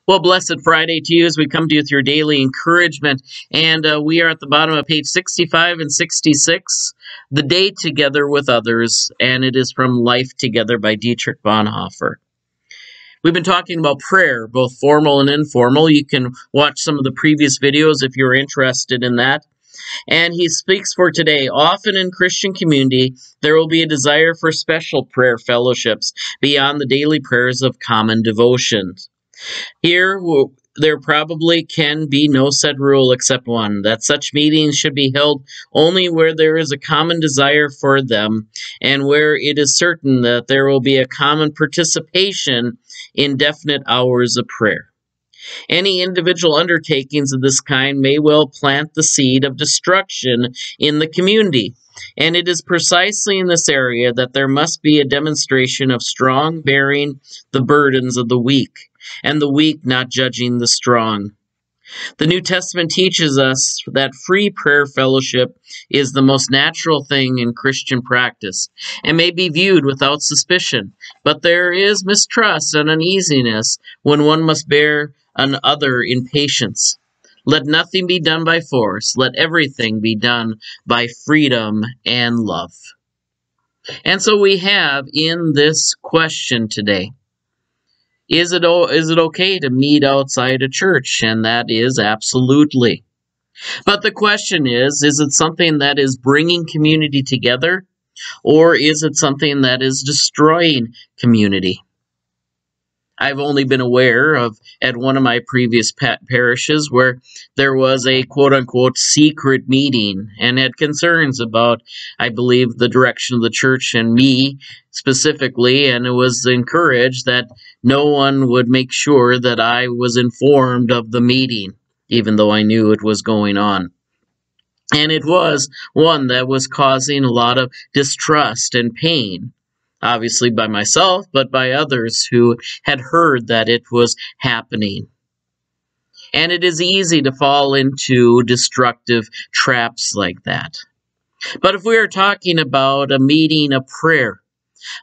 Well, blessed Friday to you as we come to you with your daily encouragement. And we are at the bottom of page 65 and 66, The Day Together with Others, and it is from Life Together by Dietrich Bonhoeffer. We've been talking about prayer, both formal and informal. You can watch some of the previous videos if you're interested in that. And he speaks for today. Often in Christian community, there will be a desire for special prayer fellowships beyond the daily prayers of common devotions. Here, there probably can be no set rule except one, that such meetings should be held only where there is a common desire for them and where it is certain that there will be a common participation in definite hours of prayer. Any individual undertakings of this kind may well plant the seed of destruction in the community. And it is precisely in this area that there must be a demonstration of strong bearing the burdens of the weak, and the weak not judging the strong. The New Testament teaches us that free prayer fellowship is the most natural thing in Christian practice and may be viewed without suspicion, but there is mistrust and uneasiness when one must bear another in patience. Let nothing be done by force, let everything be done by freedom and love. And so we have in this question today, is it okay to meet outside a church? And that is absolutely. But the question is it something that is bringing community together, or is it something that is destroying community? I've only been aware of at one of my previous parishes where there was a quote-unquote secret meeting and had concerns about, I believe, the direction of the church and me specifically, and it was encouraged that no one would make sure that I was informed of the meeting, even though I knew it was going on. And it was one that was causing a lot of distrust and pain. Obviously by myself, but by others who had heard that it was happening. And it is easy to fall into destructive traps like that. But if we are talking about a meeting of prayer,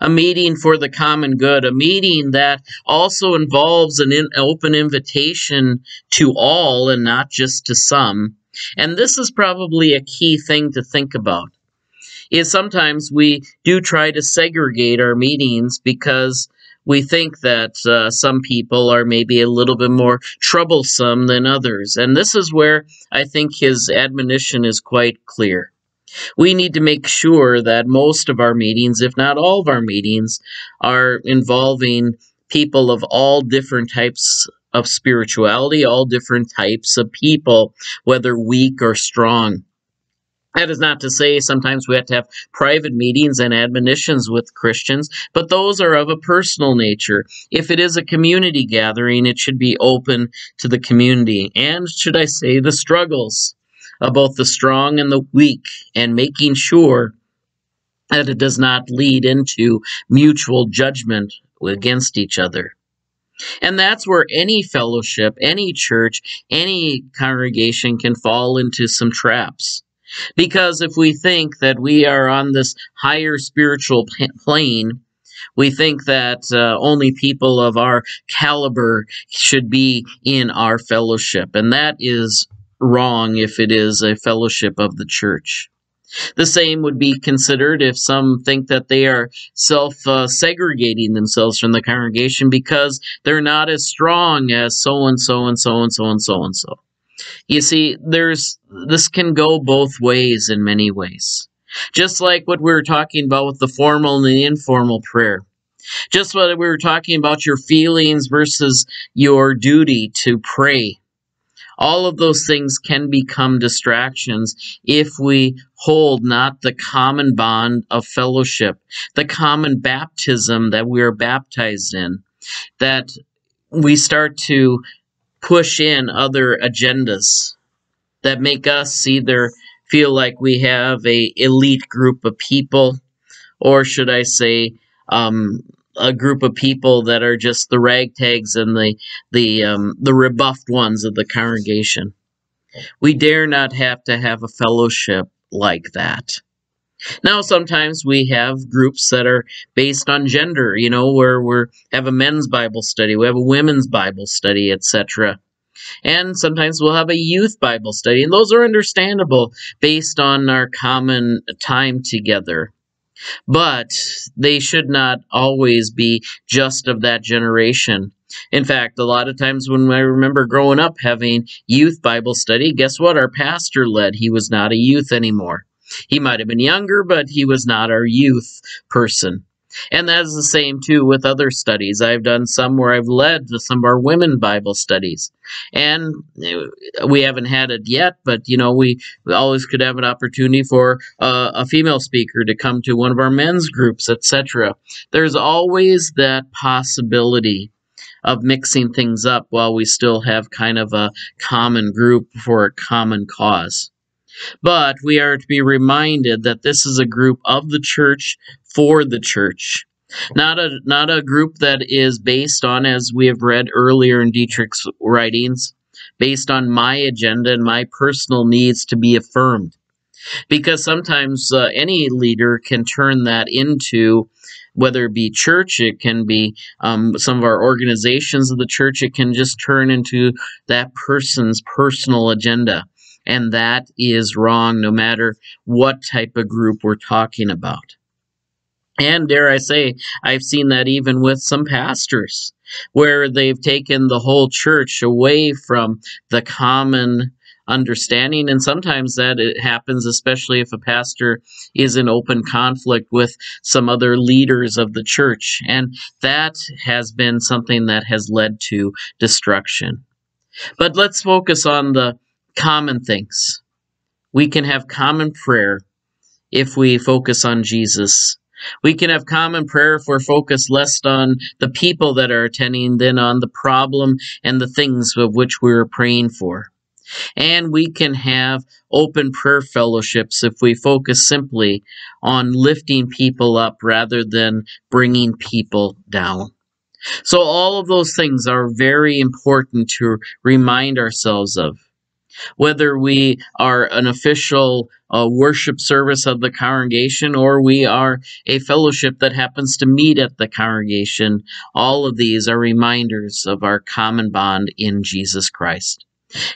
a meeting for the common good, a meeting that also involves an open invitation to all and not just to some, and this is probably a key thing to think about, is sometimes we do try to segregate our meetings because we think that some people are maybe a little bit more troublesome than others. And this is where I think his admonition is quite clear. We need to make sure that most of our meetings, if not all of our meetings, are involving people of all different types of spirituality, all different types of people, whether weak or strong. That is not to say sometimes we have to have private meetings and admonitions with Christians, but those are of a personal nature. If it is a community gathering, it should be open to the community, and should I say the struggles of both the strong and the weak, and making sure that it does not lead into mutual judgment against each other. And that's where any fellowship, any church, any congregation can fall into some traps. Because if we think that we are on this higher spiritual plane, we think that only people of our caliber should be in our fellowship. And that is wrong if it is a fellowship of the church. The same would be considered if some think that they are segregating themselves from the congregation because they're not as strong as so-and-so and so-and-so and so-and-so. You see, this can go both ways in many ways. Just like what we were talking about with the formal and the informal prayer. Just what we were talking about your feelings versus your duty to pray. All of those things can become distractions if we hold not the common bond of fellowship, the common baptism that we are baptized in, that we start to push in other agendas that make us either feel like we have a elite group of people, or should I say, a group of people that are just the ragtags and the rebuffed ones of the congregation. We dare not have to have a fellowship like that. Now, sometimes we have groups that are based on gender, where we have a men's Bible study, we have a women's Bible study, etc. And sometimes we'll have a youth Bible study, and those are understandable based on our common time together. But they should not always be just of that generation. In fact, a lot of times when I remember growing up having youth Bible study, guess what? Our pastor led. He was not a youth anymore. He might have been younger, but he was not our youth person. And that is the same too with other studies. I've done some where I've led some of our women Bible studies. And we haven't had it yet, but we always could have an opportunity for a female speaker to come to one of our men's groups, etc. There's always that possibility of mixing things up while we still have kind of a common group for a common cause. But we are to be reminded that this is a group of the church for the church. Not a group that is based on, as we have read earlier in Dietrich's writings, based on my agenda and my personal needs to be affirmed. Because sometimes any leader can turn that into, whether it be church, it can be some of our organizations of the church, it can just turn into that person's personal agenda. And that is wrong, no matter what type of group we're talking about. And dare I say, I've seen that even with some pastors, where they've taken the whole church away from the common understanding. And sometimes that it happens, especially if a pastor is in open conflict with some other leaders of the church. And that has been something that has led to destruction. But let's focus on the common things. We can have common prayer if we focus on Jesus. We can have common prayer if we're focused less on the people that are attending than on the problem and the things of which we're praying for. And we can have open prayer fellowships if we focus simply on lifting people up rather than bringing people down. So all of those things are very important to remind ourselves of. Whether we are an official worship service of the congregation or we are a fellowship that happens to meet at the congregation, all of these are reminders of our common bond in Jesus Christ.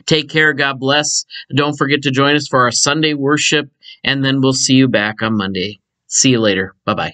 Take care. God bless. Don't forget to join us for our Sunday worship, and then we'll see you back on Monday. See you later. Bye-bye.